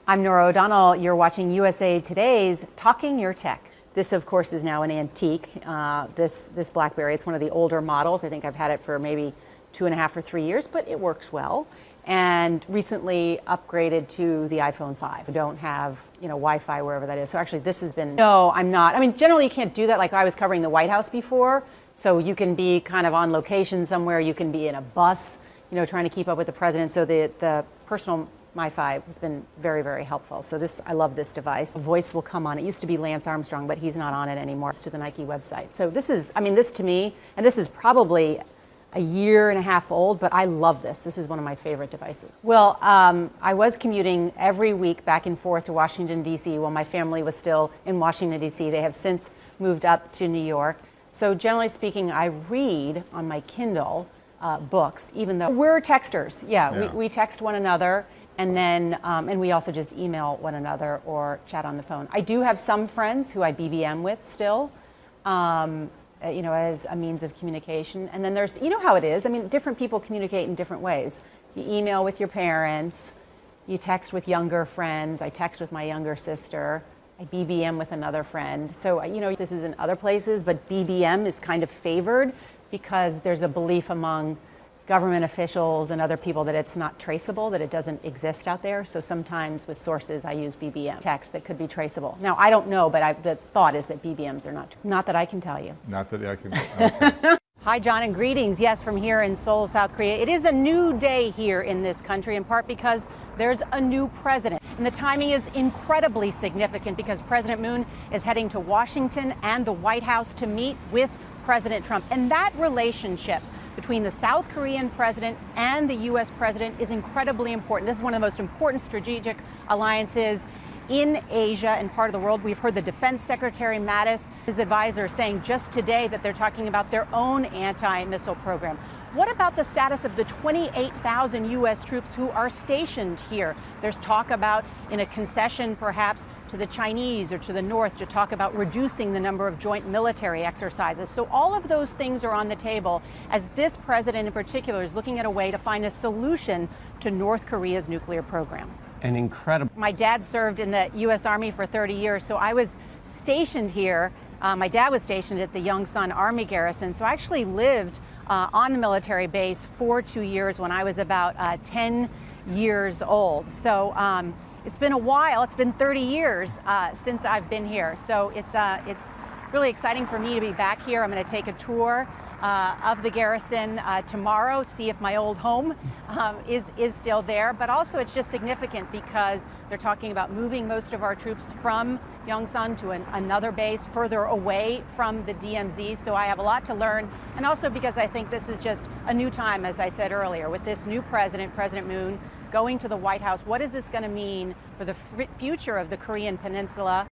I'm Norah O'Donnell. You're watching USA Today's Talking Your Tech. This, of course, is now an antique, this BlackBerry. It's one of the older models. I think I've had it for maybe 2.5 or 3 years, but it works well. And recently upgraded to the iPhone 5. I don't have, Wi-Fi wherever that is. So actually this has been, no, I'm not. I mean, generally you can't do that. Like I was covering the White House before. So you can be kind of on location somewhere. You can be in a bus, trying to keep up with the president. So the personal Mi-Fi has been very, very helpful. So I love this device. Voice will come on. It used to be Lance Armstrong, but he's not on it anymore. It's to the Nike website. So this to me, and this is probably a 1.5 years old, but I love this. This is one of my favorite devices. Well, I was commuting every week back and forth to Washington, D.C. while my family was still in Washington, D.C. They have since moved up to New York. So generally speaking, I read on my Kindle books, even though we're texters. We text one another. And then, and we also just email one another or chat on the phone. I do have some friends who I BBM with still, as a means of communication. And then there's, how it is. I mean, different people communicate in different ways. You email with your parents, you text with younger friends. I text with my younger sister. I BBM with another friend. So, this is in other places, but BBM is kind of favored because there's a belief among government officials and other people that it's not traceable, that it doesn't exist out there. So sometimes with sources, I use BBM text that could be traceable. Now, I don't know, but the thought is that BBMs are not that I can tell you. Not that I can. Okay. Hi, John, and greetings. Yes, from here in Seoul, South Korea. It is a new day here in this country, in part because there's a new president. And the timing is incredibly significant because President Moon is heading to Washington and the White House to meet with President Trump. And that relationship between the South Korean president and the U.S. president is incredibly important. This is one of the most important strategic alliances in Asia and part of the world. We've heard the Defense Secretary Mattis, his advisor, saying just today that they're talking about their own anti-missile program. What about the status of the 28,000 U.S. troops who are stationed here? There's talk about, in a concession perhaps to the Chinese or to the North, to talk about reducing the number of joint military exercises. So all of those things are on the table as this president in particular is looking at a way to find a solution to North Korea's nuclear program. An incredible. My dad served in the U.S. Army for 30 years, so I was stationed here. My dad was stationed at the Yongsan Army Garrison, so I actually lived on the military base for 2 years when I was about 10 years old. So it's been a while. It's been 30 years since I've been here. So it's really exciting for me to be back here. I'm going to take a tour of the garrison tomorrow, see if my old home is still there. But also it's just significant because they're talking about moving most of our troops from Yongsan to another base further away from the DMZ. So I have a lot to learn. And also because I think this is just a new time, as I said earlier, with this new president, President Moon, going to the White House. What is this going to mean for the future of the Korean Peninsula?